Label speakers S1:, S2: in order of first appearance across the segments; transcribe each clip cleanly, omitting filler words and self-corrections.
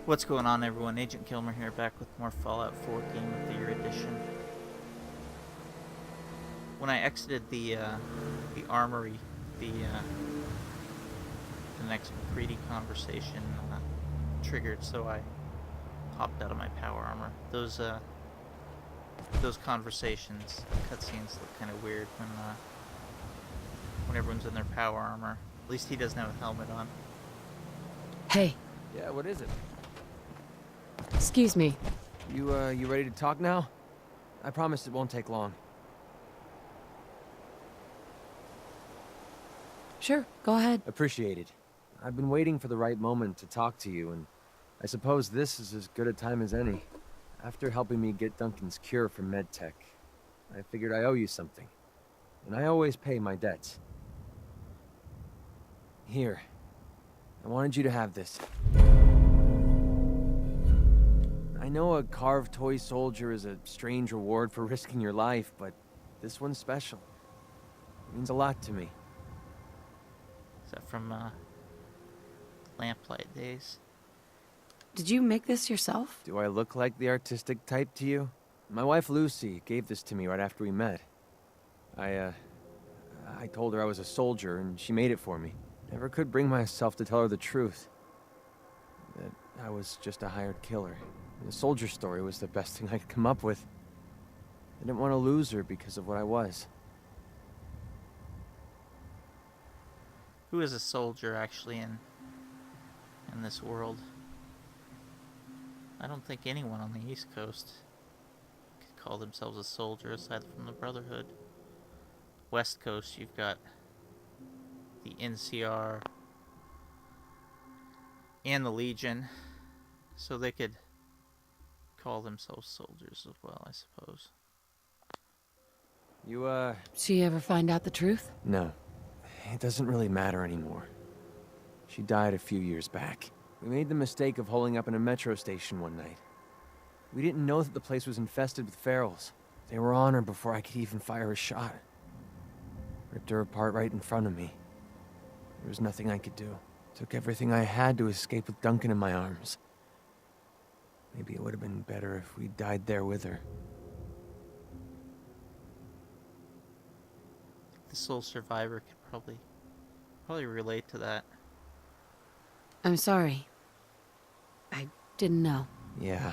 S1: What's going on, everyone? Agent Kilmer here, back with more Fallout 4 Game of the Year edition. When I exited the armory, the next MacCready conversation triggered, so I popped out of my power armor. Those conversations, cutscenes look kind of weird when everyone's in their power armor. At least he doesn't have a helmet on.
S2: Hey.
S3: Yeah, what is it?
S2: Excuse me.
S3: You ready to talk now? I promise it won't take long.
S2: Sure, go ahead.
S3: Appreciate it. I've been waiting for the right moment to talk to you, and I suppose this is as good a time as any. After helping me get Duncan's cure for MedTech, I figured I owe you something. And I always pay my debts. Here. I wanted you to have this. I know a carved toy soldier is a strange reward for risking your life, but this one's special. It means a lot to me.
S1: Is that from Lamplight days?
S2: Did you make this yourself?
S3: Do I look like the artistic type to you? My wife Lucy gave this to me right after we met. I told her I was a soldier, and she made it for me. Never could bring myself to tell her the truth. That I was just a hired killer. The soldier story was the best thing I could come up with. I didn't want to lose her because of what I was.
S1: Who is a soldier, actually, in this world? I don't think anyone on the East Coast could call themselves a soldier aside from the Brotherhood. West Coast, you've got the NCR and the Legion, so they could call themselves soldiers as well, I suppose.
S2: She ever find out the truth?
S3: No. It doesn't really matter anymore. She died a few years back. We made the mistake of holding up in a metro station one night. We didn't know that the place was infested with ferals. They were on her before I could even fire a shot. Ripped her apart right in front of me. There was nothing I could do. Took everything I had to escape with Duncan in my arms. Maybe it would have been better if we died there with her.
S1: The Sole Survivor could probably relate to that.
S2: I'm sorry. I didn't know.
S3: Yeah.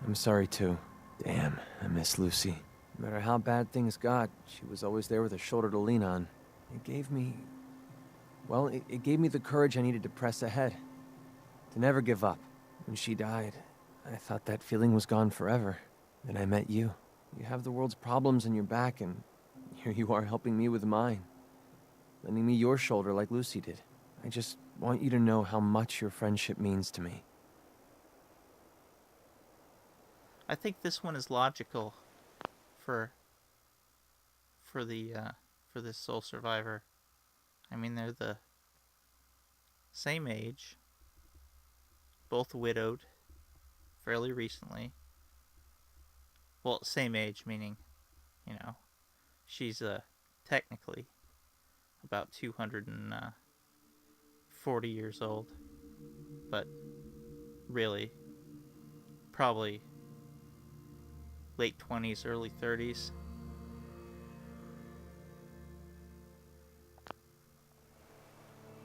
S3: I'm sorry too. Damn, I miss Lucy. No matter how bad things got, she was always there with a shoulder to lean on. It gave me... Well, it gave me the courage I needed to press ahead. To never give up. When she died, I thought that feeling was gone forever. Then I met you. You have the world's problems on your back, and here you are helping me with mine. Lending me your shoulder like Lucy did. I just want you to know how much your friendship means to me.
S1: I think this one is logical for this Sole Survivor. I mean, they're the same age, both widowed fairly recently. Well, same age, meaning, she's technically about 240 years old, but really probably late 20s, early 30s.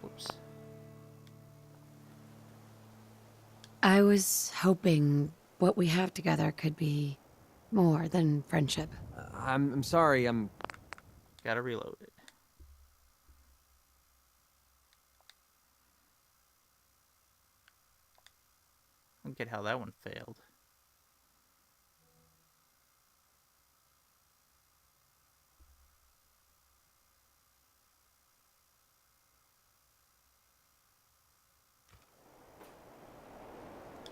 S1: Whoops.
S2: I was hoping what we have together could be more than friendship.
S3: I'm sorry,
S1: Gotta reload it. I don't get how that one failed.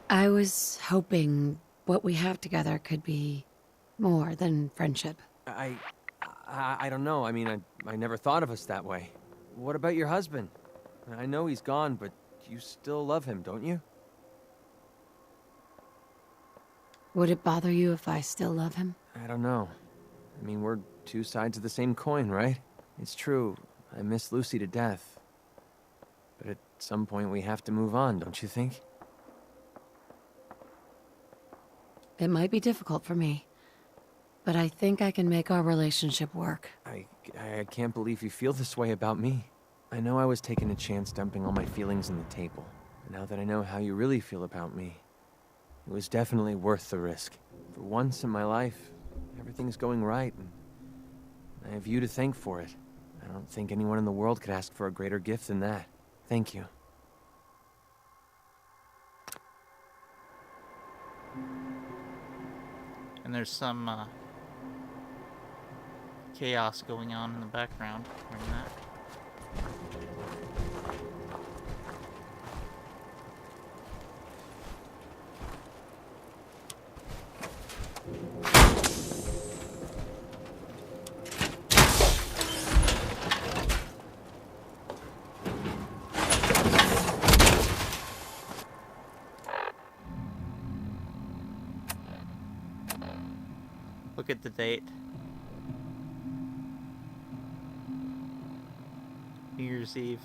S2: I was hoping what we have together could be more than friendship.
S3: I don't know. I mean, I never thought of us that way. What about your husband? I know he's gone, but you still love him, don't you?
S2: Would it bother you if I still love him?
S3: I don't know. I mean, we're two sides of the same coin, right? It's true. I miss Lucy to death. But at some point we have to move on, don't you think?
S2: It might be difficult for me, but I think I can make our relationship work.
S3: I can't believe you feel this way about me. I know I was taking a chance dumping all my feelings on the table. But now that I know how you really feel about me, it was definitely worth the risk. For once in my life, everything's going right, and I have you to thank for it. I don't think anyone in the world could ask for a greater gift than that. Thank you.
S1: And there's some chaos going on in the background during that. Look at the date. New Year's Eve.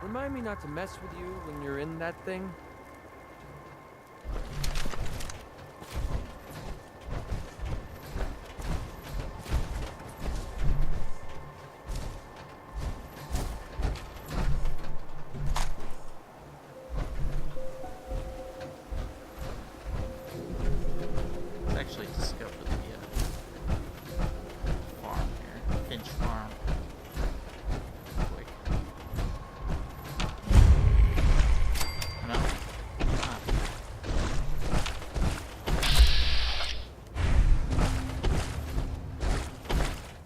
S3: Remind me not to mess with you when you're in that thing.
S1: Let's actually discover the farm here. Finch Farm. Quick. No. Ah.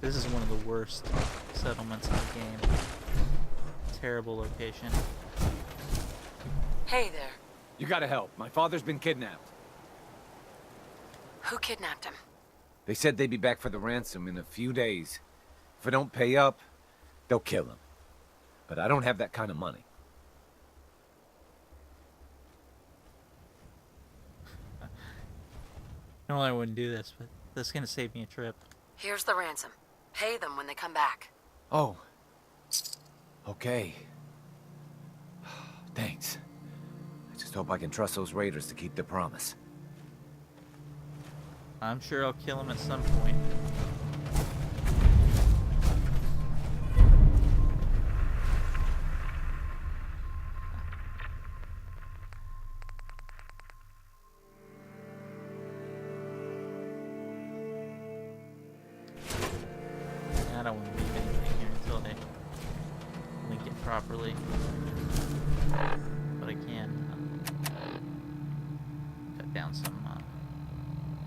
S1: This is one of the worst settlements in the game. Terrible location.
S2: Hey there.
S4: You gotta help. My father's been kidnapped.
S2: Who kidnapped him?
S4: They said they'd be back for the ransom in a few days. If I don't pay up, they'll kill him. But I don't have that kind of money.
S1: No, I wouldn't do this, but this is gonna save me a trip.
S2: Here's the ransom. Pay them when they come back.
S4: Oh. Okay. Thanks. I just hope I can trust those raiders to keep their promise.
S1: I'm sure I'll kill him at some point. I don't want to leave anything here until I link it properly. But I can cut down some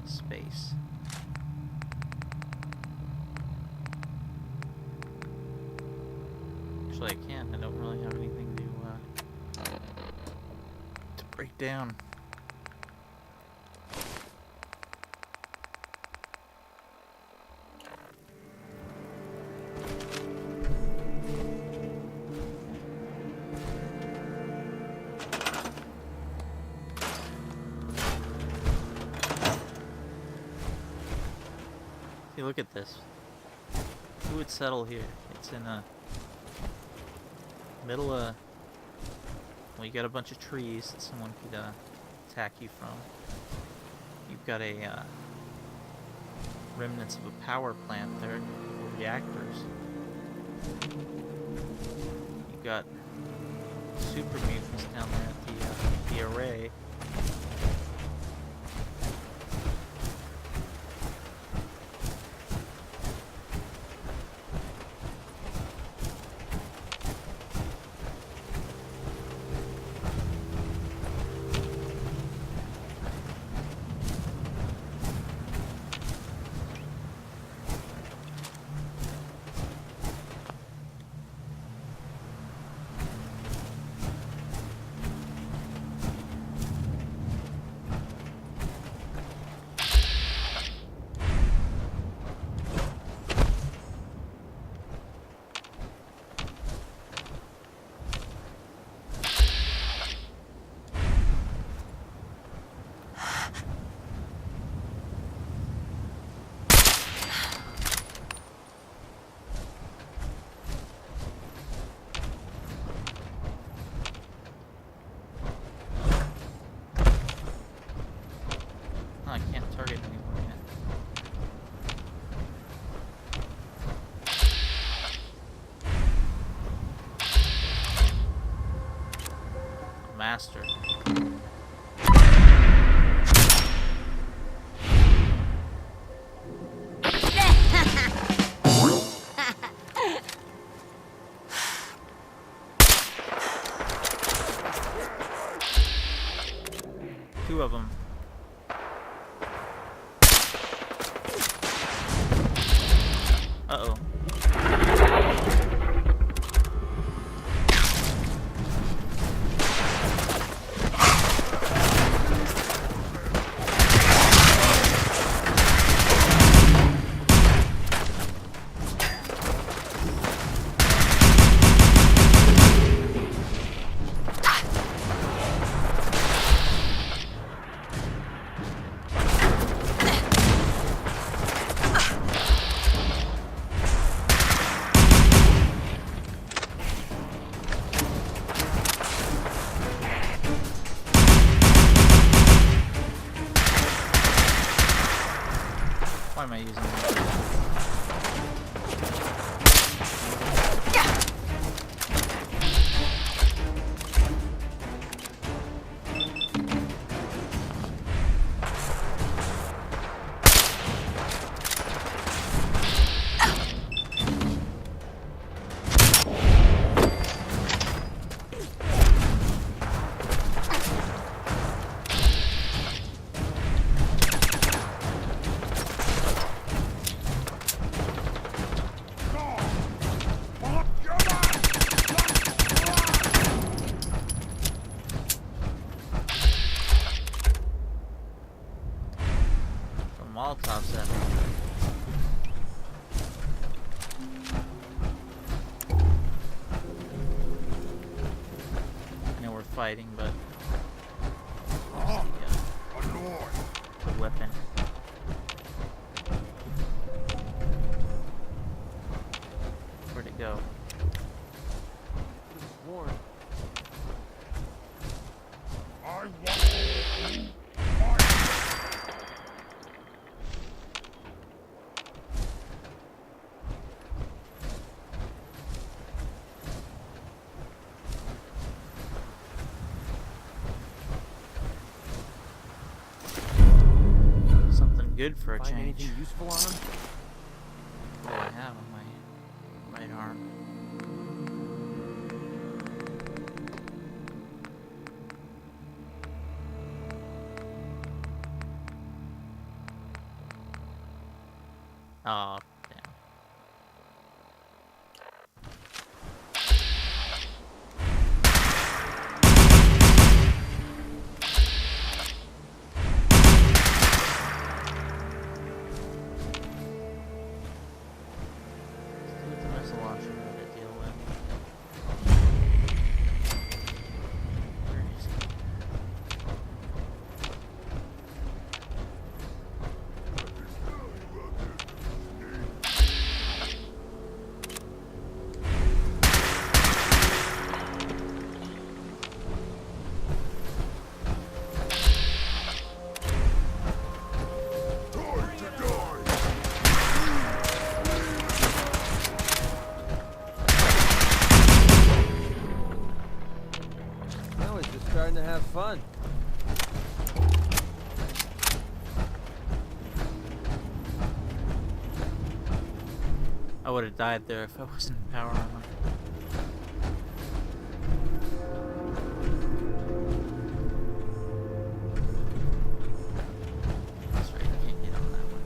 S1: space. Actually, I can. I don't really have anything to break down. See, look at this. Who would settle here? It's in a middle of... Well, you got a bunch of trees that someone could attack you from. You've got a remnants of a power plant there, or reactors. You've got super mutants down there at the array. faster. Two of them. Uh-oh. Why am I using that? Molotovs at me. I know we're fighting, but the weapon. Where'd it go?
S3: Warren.
S1: Something good for a
S3: Find
S1: change.
S3: anything useful on him?
S1: What do I have on my right arm? Oh, damn. Let's do the missile launcher to deal with. Where is he?
S3: Now he's just starting to have fun.
S1: I would have died there if I wasn't in power armor. That's right, I can't get on that one.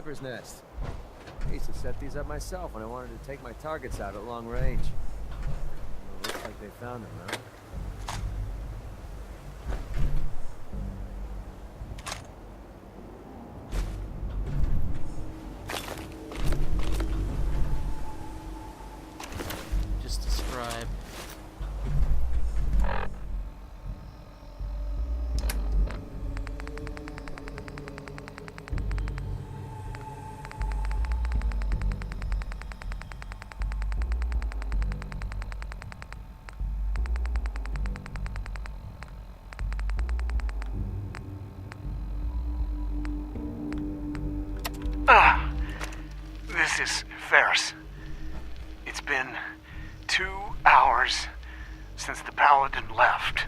S3: sniper's nest. I used to set these up myself when I wanted to take my targets out at long range. Well, looks like they found them, huh?
S1: Just describe.
S5: This is Ferris. It's been 2 hours since the paladin left.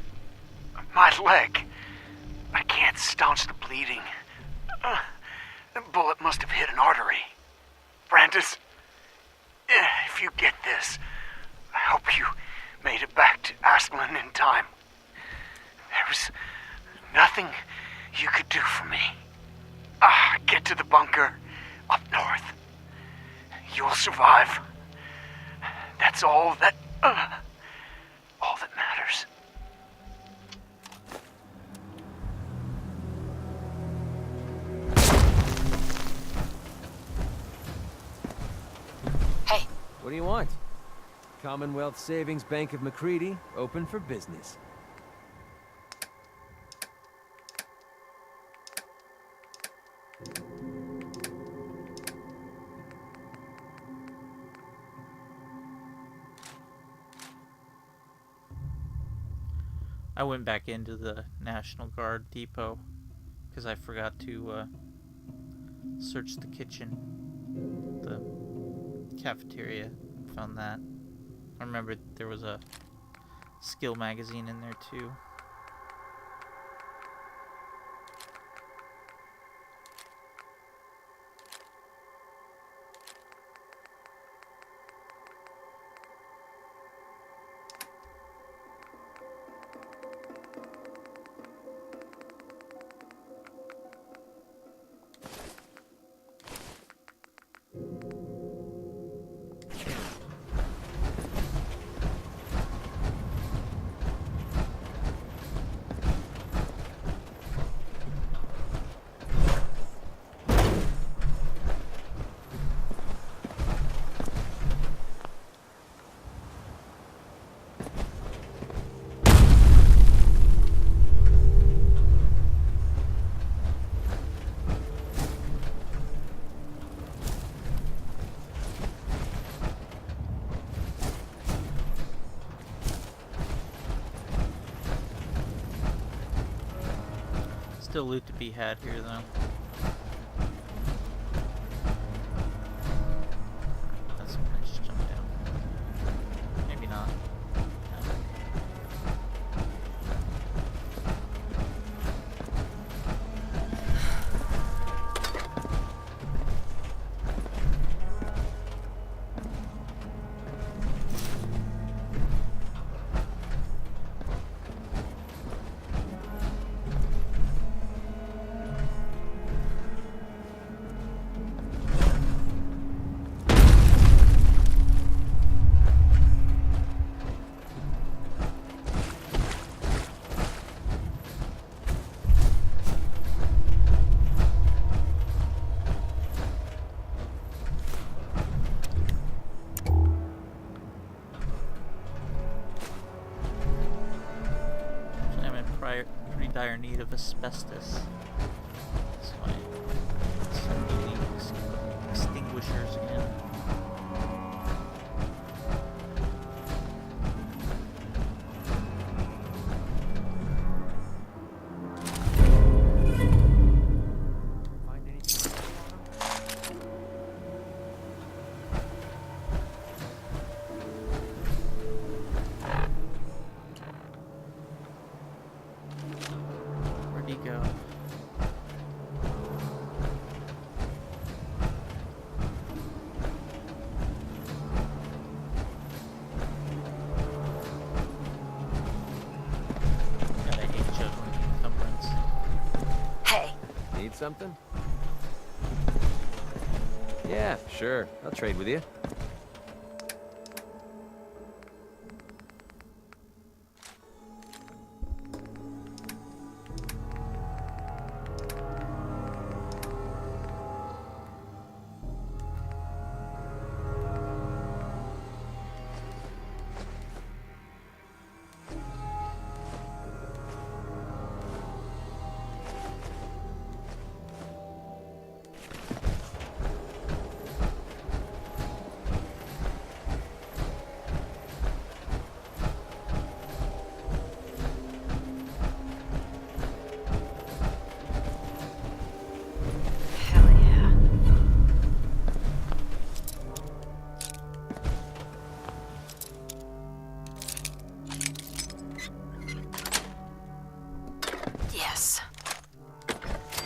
S5: My leg. I can't staunch the bleeding. The bullet must have hit an artery. Brandis, if you get this, I hope you made it back to Aslan in time. There was nothing you could do for me. Get to the bunker up north. You'll survive. That's all that matters.
S2: Hey.
S3: What do you want? Commonwealth Savings Bank of MacCready, open for business.
S1: I went back into the National Guard depot because I forgot to search the kitchen, the cafeteria, and found that. I remember there was a skill magazine in there too. Still loot to be had here, though. That's when I just jump down. Maybe not. Pretty dire need of asbestos. So I get some needing extinguishers again.
S3: Find anything?
S1: Where'd he go? God, I hate juggling encumbrance.
S2: Hey.
S3: Need something? Yeah, sure. I'll trade with you.
S2: Hell yeah. Yes.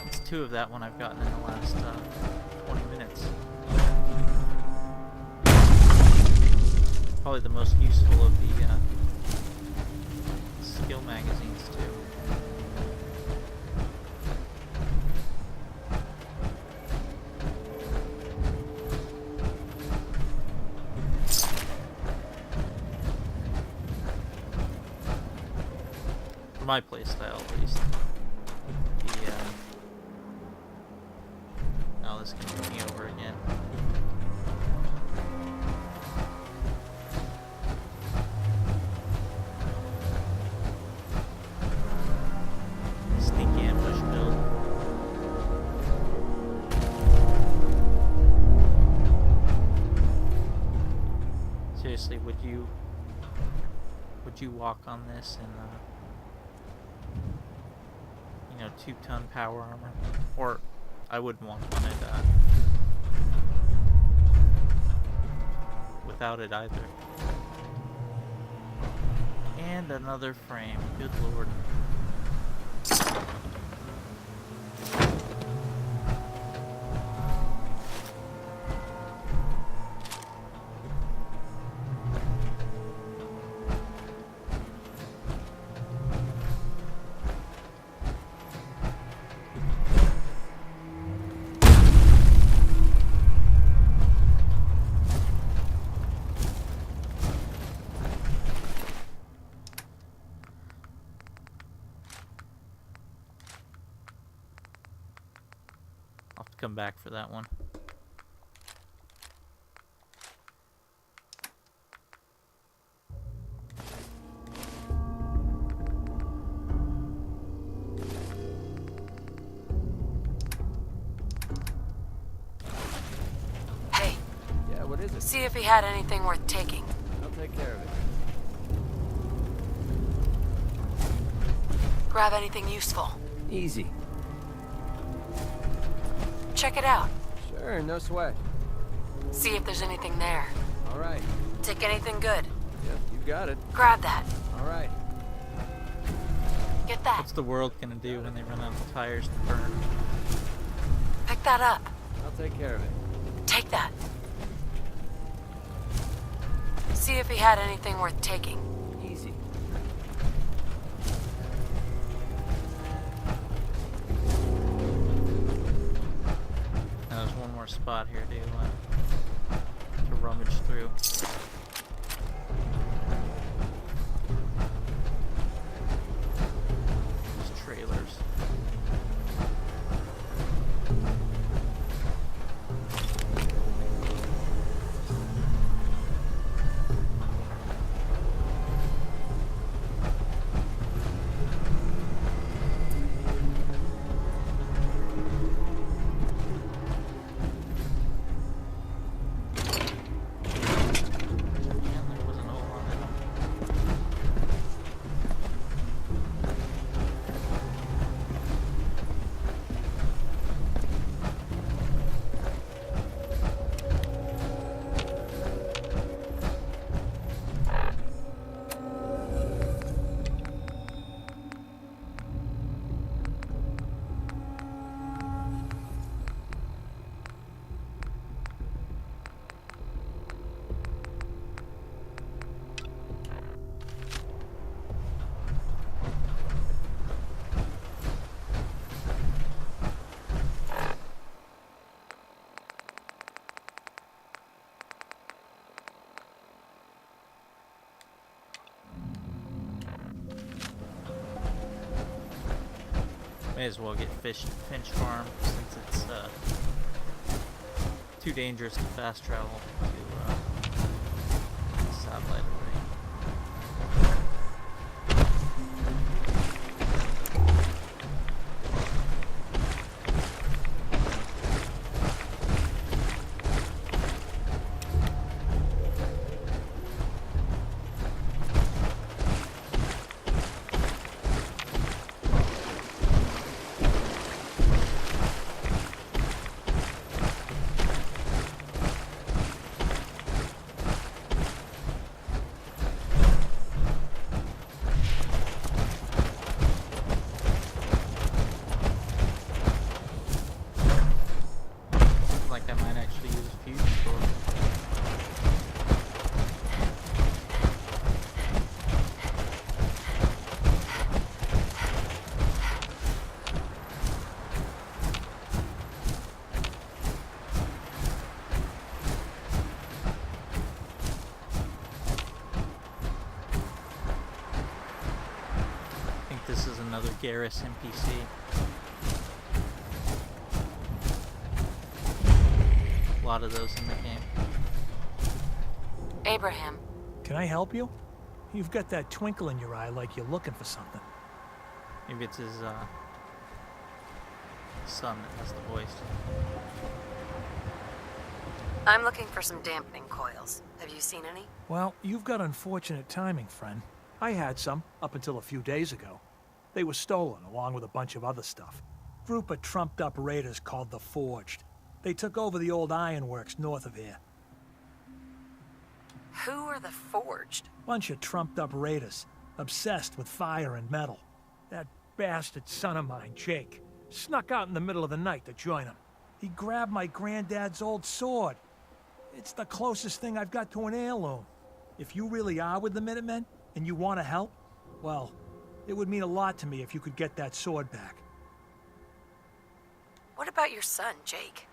S1: It's 2 of that one I've gotten in the last 20 minutes. Probably the most useful of the skill magazines too. For my playstyle, at least. The, now this can put me over again. Sneaky ambush build. Seriously, would you walk on this in 2-ton power armor? Or I wouldn't walk on it without it either. And another frame. Good lord. I'll have to come back for that one.
S2: Hey,
S3: Yeah, what is it?
S2: see if he had anything worth taking.
S3: I'll take care of it.
S2: Grab anything useful.
S3: Easy.
S2: Check it out.
S3: Sure, no sweat.
S2: See if there's anything there.
S3: All right.
S2: Take anything good.
S3: Yep, you got it.
S2: Grab that.
S3: All right.
S2: Get that.
S1: What's the world gonna do when they run out of tires to burn?
S2: Pick that up.
S3: I'll take care of it.
S2: Take that. See if he had anything worth taking.
S3: Easy.
S1: Now there's one more spot here to rummage through. These trailers. And there wasn't a whole lot of them. May as well get Finch Farm since it's too dangerous to fast travel to satellite array. Like I might actually use a fuse for. I think this is another Garrus NPC. A lot of those in the game.
S2: Abraham.
S6: Can I help you? You've got that twinkle in your eye like you're looking for something.
S1: Maybe it's his son that has the voice.
S2: I'm looking for some dampening coils. Have you seen any?
S6: Well, you've got unfortunate timing, friend. I had some, up until a few days ago. They were stolen, along with a bunch of other stuff. Group of trumped-up raiders called the Forged. They took over the old ironworks north of here.
S2: Who are the Forged?
S6: Bunch of trumped-up raiders, obsessed with fire and metal. That bastard son of mine, Jake, snuck out in the middle of the night to join them. He grabbed my granddad's old sword. It's the closest thing I've got to an heirloom. If you really are with the Minutemen, and you want to help, well, it would mean a lot to me if you could get that sword back.
S2: What about your son, Jake?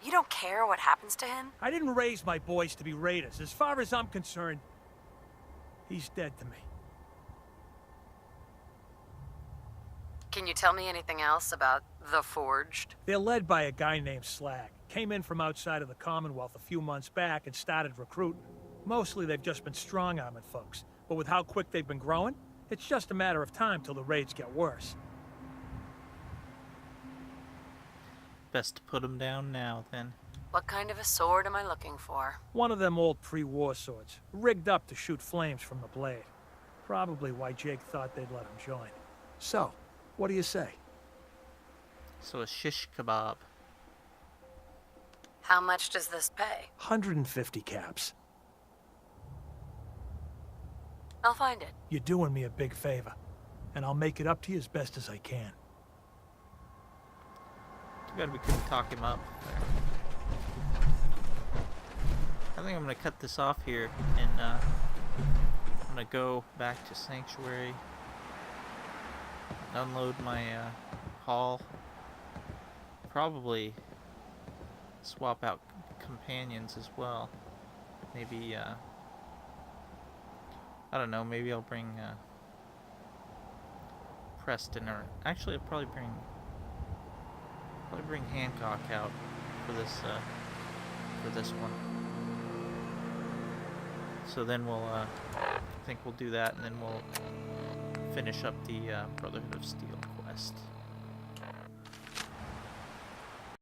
S2: You don't care what happens to him?
S6: I didn't raise my boys to be raiders. As far as I'm concerned, he's dead to me.
S2: Can you tell me anything else about the Forged?
S6: They're led by a guy named Slag. Came in from outside of the Commonwealth a few months back and started recruiting. Mostly they've just been strong-arming folks. But with how quick they've been growing, it's just a matter of time till the raids get worse.
S1: Best to put him down now, then.
S2: What kind of a sword am I looking for?
S6: One of them old pre-war swords, rigged up to shoot flames from the blade. Probably why Jake thought they'd let him join. So, what do you say?
S1: So a shish kebab.
S2: How much does this pay?
S6: 150 caps.
S2: I'll find it.
S6: You're doing me a big favor, and I'll make it up to you as best as I can.
S1: Too bad we couldn't talk him up there. I think I'm gonna cut this off here, and I'm gonna go back to Sanctuary, unload my haul, probably swap out companions as well. Maybe I don't know, maybe I'll bring Preston, or actually I'll probably bring Hancock out for this one. So then we'll I think we'll do that, and then we'll finish up the Brotherhood of Steel.